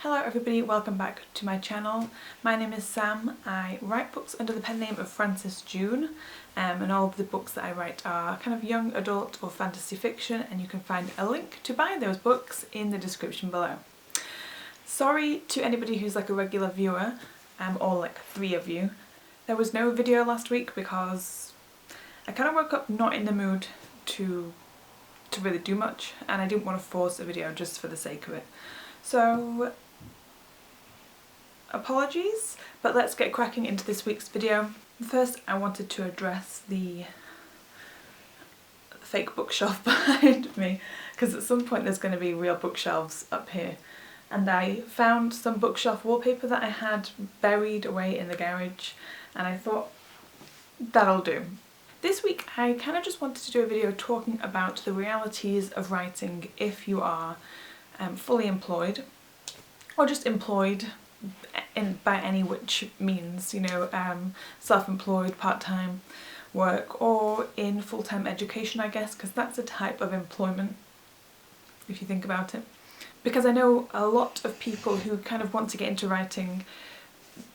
Hello everybody, welcome back to my channel. My name is Sam. I write books under the pen name of Frances June, and all of the books that I write are kind of young adult or fantasy fiction, and you can find a link to buy those books in the description below. Sorry to anybody who's like a regular viewer, or like 3 of you. There was no video last week because I kind of woke up not in the mood to really do much, and I didn't want to force a video just for the sake of it. So apologies, but let's get cracking into this week's video. First, I wanted to address the fake bookshelf behind me, because at some point there's going to be real bookshelves up here, and I found some bookshelf wallpaper that I had buried away in the garage, and I thought that'll do. This week I kind of just wanted to do a video talking about the realities of writing if you are fully employed, or just employed by any which means, you know, self-employed, part-time work, or in full-time education, I guess, because that's a type of employment if you think about it. Because I know a lot of people who kind of want to get into writing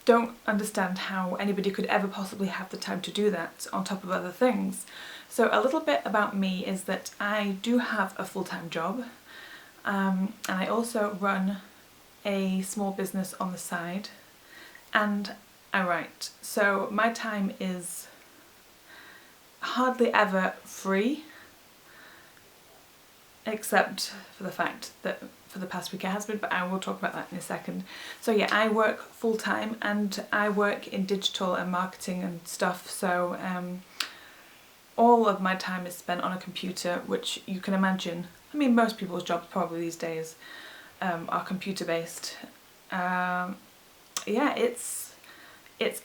don't understand how anybody could ever possibly have the time to do that on top of other things. So a little bit about me is that I do have a full-time job, and I also run a small business on the side, and I write. So my time is hardly ever free, except for the fact that for the past week it has been, but I will talk about that in a second. So yeah, I work full time and I work in digital and marketing and stuff, so all of my time is spent on a computer, which you can imagine, I mean most people's jobs probably these days are computer based. Yeah, it's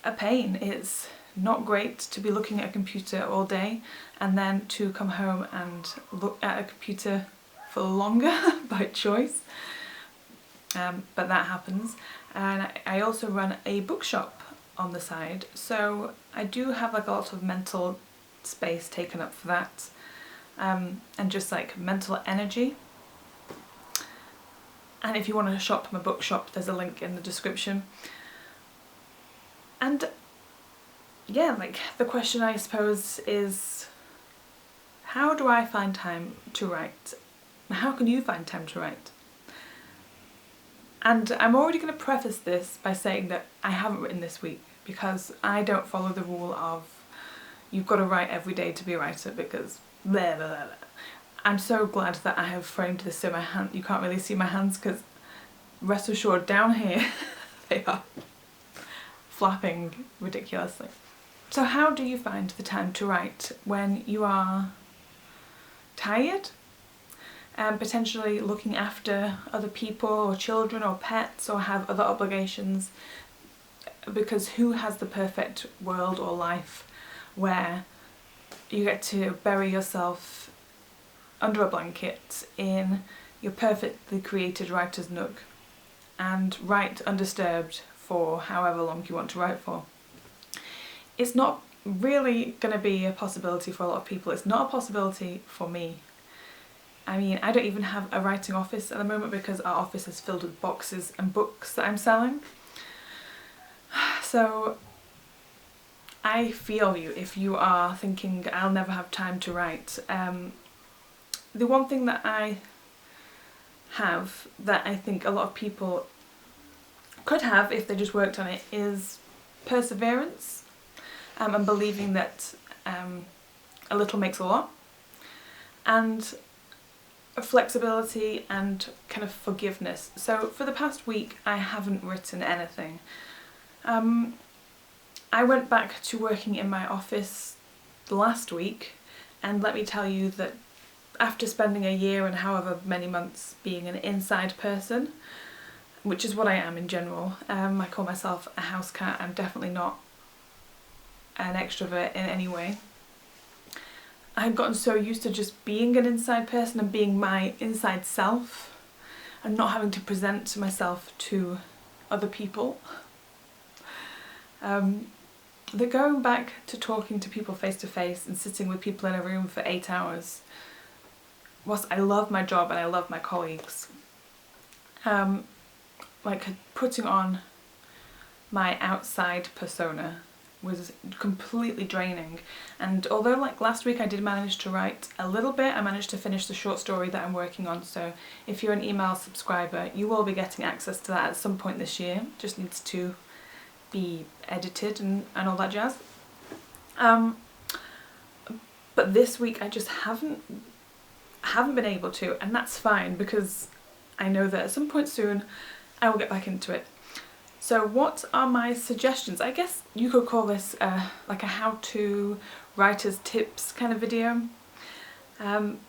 a pain. It's not great to be looking at a computer all day and then to come home and look at a computer for longer by choice, but that happens. And I also run a bookshop on the side, so I do have like a lot of mental space taken up for that, and just like mental energy. And if you want to shop my bookshop, there's a link in the description. And yeah, like the question I suppose is, how do I find time to write? How can you find time to write? And I'm already going to preface this by saying that I haven't written this week, because I don't follow the rule of you've got to write every day to be a writer, because blah blah blah. I'm so glad that I have framed this so my hand, you can't really see my hands, because rest assured down here they are flapping ridiculously. So how do you find the time to write when you are tired and potentially looking after other people or children or pets, or have other obligations? Because who has the perfect world or life where you get to bury yourself under a blanket in your perfectly created writer's nook and write undisturbed for however long you want to write for? It's not really going to be a possibility for a lot of people. It's not a possibility for me. I mean, I don't even have a writing office at the moment because our office is filled with boxes and books that I'm selling. So I feel you if you are thinking I'll never have time to write. The one thing that I have that I think a lot of people could have if they just worked on it is perseverance, and believing that a little makes a lot, and flexibility and kind of forgiveness. So for the past week I haven't written anything. I went back to working in my office last week, and let me tell you that after spending a year and however many months being an inside person, which is what I am in general, I call myself a house cat, I'm definitely not an extrovert in any way. I've gotten so used to just being an inside person and being my inside self and not having to present myself to other people, that going back to talking to people face to face and sitting with people in a room for 8 hours, whilst I love my job and I love my colleagues, like putting on my outside persona was completely draining. And although like last week I did manage to write a little bit, I managed to finish the short story that I'm working on, so if you're an email subscriber you will be getting access to that at some point this year. It just needs to be edited and all that jazz. But this week I just haven't been able to, and that's fine because I know that at some point soon I will get back into it. So what are my suggestions? I guess you could call this like a how-to writer's tips kind of video,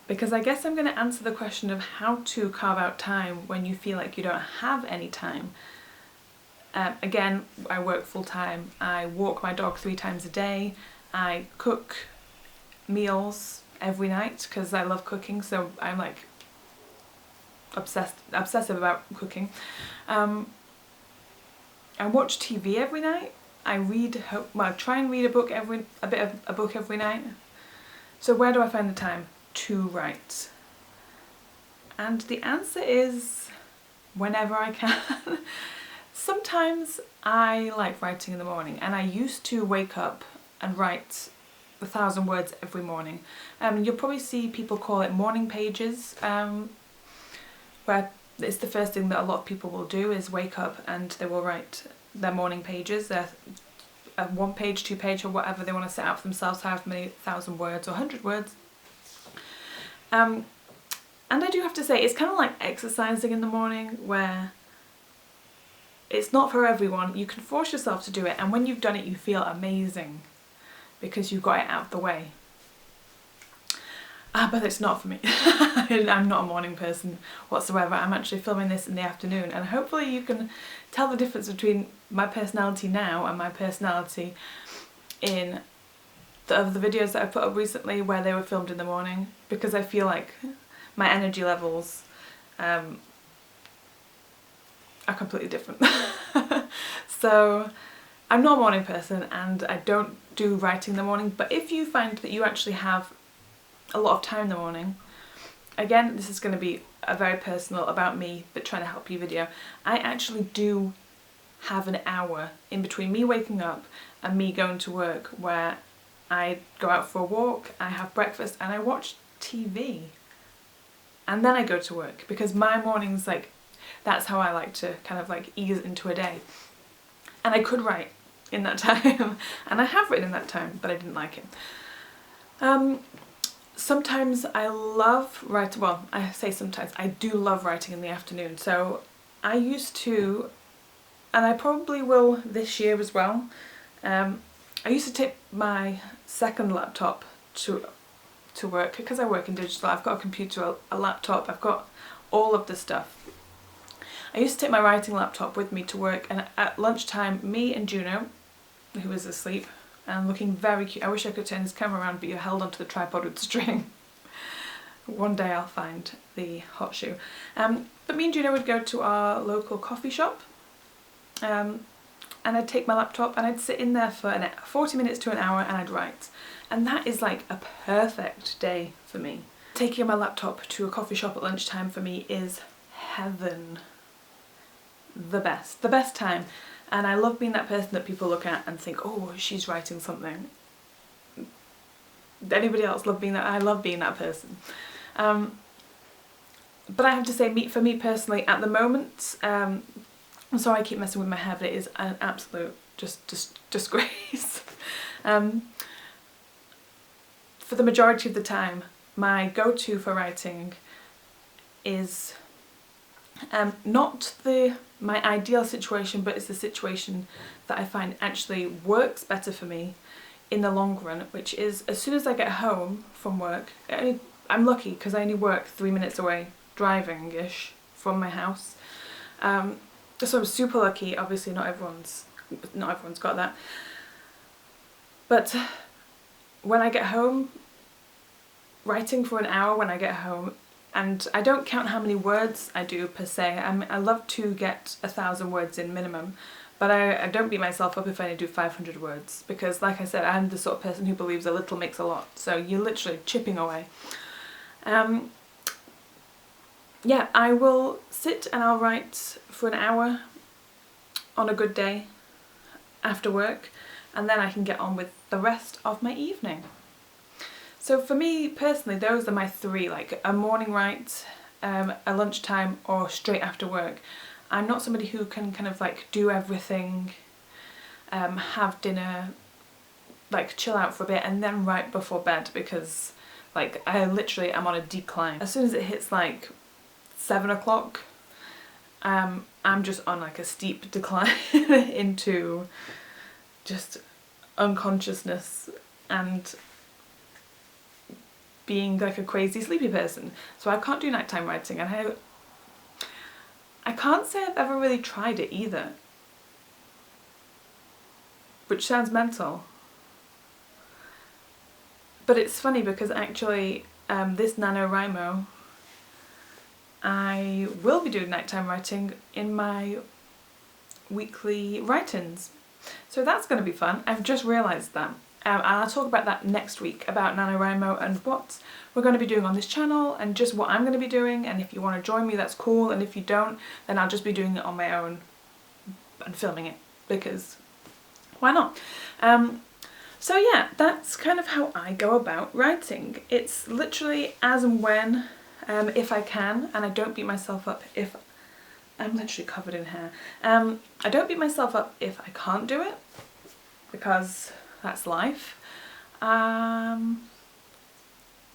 because I guess I'm going to answer the question of how to carve out time when you feel like you don't have any time. Again, I work full-time, I walk my dog 3 times a day, I cook meals every night because I love cooking, so I'm like obsessive about cooking. I watch TV every night. I read, well, I try and read a book every night. So where do I find the time to write? And the answer is whenever I can. Sometimes I like writing in the morning, and I used to wake up and write 1,000 words every morning. You'll probably see people call it morning pages, where it's the first thing that a lot of people will do is wake up and they will write their morning pages, their 1 page, 2 page, or whatever they want to set out for themselves, however many 1,000 words or 100 words. And I do have to say, it's kind of like exercising in the morning, where it's not for everyone. You can force yourself to do it, and when you've done it you feel amazing because you got it out of the way. But it's not for me. I'm not a morning person whatsoever. I'm actually filming this in the afternoon, and hopefully you can tell the difference between my personality now and my personality in the other videos that I put up recently where they were filmed in the morning, because I feel like my energy levels are completely different. So I'm not a morning person and I don't do writing in the morning, but if you find that you actually have a lot of time in the morning, again, this is going to be a very personal about me but trying to help you video. I actually do have an hour in between me waking up and me going to work where I go out for a walk, I have breakfast and I watch TV, and then I go to work, because my mornings, like, that's how I like to kind of like ease into a day. And I could write in that time and I have written in that time, but I didn't like it. Sometimes I love writing, well, I say sometimes, I do love writing in the afternoon. So I used to, and I probably will this year as well, I used to take my second laptop to work, because I work in digital. I've got a computer, a laptop, I've got all of the stuff. I used to take my writing laptop with me to work, and at lunchtime, me and Juno, who was asleep and looking very cute — I wish I could turn this camera around, but you're held onto the tripod with string. One day I'll find the hot shoe. But me and Juno would go to our local coffee shop, and I'd take my laptop and I'd sit in there for 40 minutes to an hour and I'd write. And that is like a perfect day for me. Taking my laptop to a coffee shop at lunchtime for me is heaven. The best time. And I love being that person that people look at and think, oh, she's writing something. Anybody else love being that? I love being that person. But I have to say, for me personally, at the moment, I'm sorry I keep messing with my hair, but it is an absolute just disgrace. For the majority of the time, my go-to for writing is not my ideal situation, but it's the situation that I find actually works better for me in the long run, which is as soon as I get home from work. I'm lucky because I only work 3 minutes away, driving-ish, from my house. So I'm super lucky. Obviously not everyone's got that. But when I get home, writing for an hour when I get home, and I don't count how many words I do per se. I love to get 1,000 words in minimum, but I don't beat myself up if I only do 500 words, because like I said, I'm the sort of person who believes a little makes a lot, so you're literally chipping away. yeah, I will sit and I'll write for an hour on a good day after work, and then I can get on with the rest of my evening. So for me personally, those are my three, like a morning write, a lunchtime, or straight after work. I'm not somebody who can kind of like do everything, have dinner, like chill out for a bit and then write before bed, because like I literally am on a decline. As soon as it hits like 7 o'clock, I'm just on like a steep decline into just unconsciousness and being like a crazy sleepy person. So I can't do nighttime writing, and I can't say I've ever really tried it either, which sounds mental. But it's funny because actually this NaNoWriMo, I will be doing nighttime writing in my weekly write-ins. So that's going to be fun. I've just realised that. And I'll talk about that next week, about NaNoWriMo and what we're going to be doing on this channel and just what I'm going to be doing. And if you want to join me, that's cool. And if you don't, then I'll just be doing it on my own and filming it, because why not? So yeah, that's kind of how I go about writing. It's literally as and when, if I can, and I don't beat myself up if I'm literally covered in hair. I don't beat myself up if I can't do it, because that's life.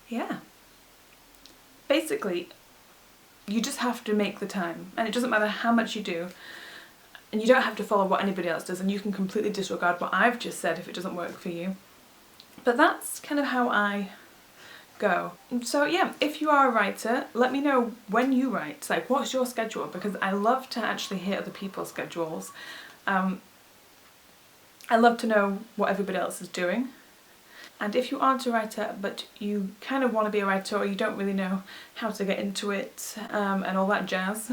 Yeah. Basically, you just have to make the time, and it doesn't matter how much you do, and you don't have to follow what anybody else does, and you can completely disregard what I've just said if it doesn't work for you. But that's kind of how I go. So yeah, if you are a writer, let me know when you write, like what's your schedule, because I love to actually hear other people's schedules. I love to know what everybody else is doing. And if you aren't a writer but you kind of want to be a writer, or you don't really know how to get into it and all that jazz,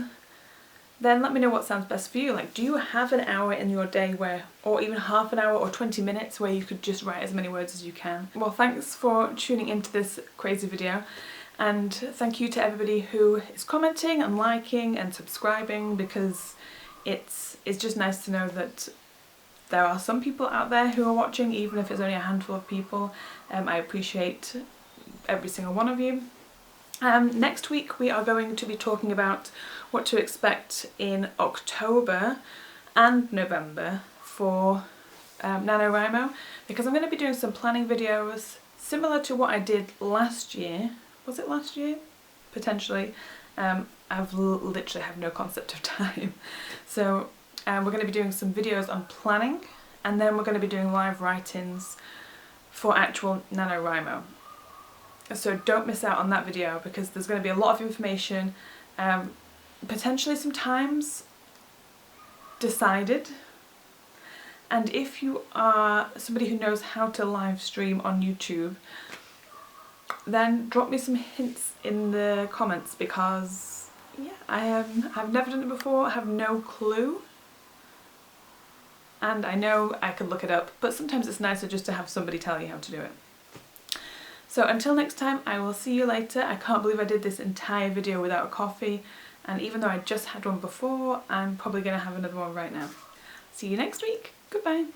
then let me know what sounds best for you. Like, do you have an hour in your day where, or even half an hour or 20 minutes where you could just write as many words as you can? Well, thanks for tuning into this crazy video, and thank you to everybody who is commenting and liking and subscribing, because it's just nice to know that there are some people out there who are watching, even if it's only a handful of people. I appreciate every single one of you. Next week we are going to be talking about what to expect in October and November for NaNoWriMo, because I'm going to be doing some planning videos similar to what I did last year. Was it last year? Potentially. I've literally have no concept of time. So we're going to be doing some videos on planning, and then we're going to be doing live write-ins for actual NaNoWriMo. So don't miss out on that video, because there's going to be a lot of information, potentially some times decided. And if you are somebody who knows how to live stream on YouTube, then drop me some hints in the comments, because yeah, I've never done it before, I have no clue. And I know I could look it up, but sometimes it's nicer just to have somebody tell you how to do it. So until next time, I will see you later. I can't believe I did this entire video without a coffee, and even though I just had one before, I'm probably going to have another one right now. See you next week. Goodbye.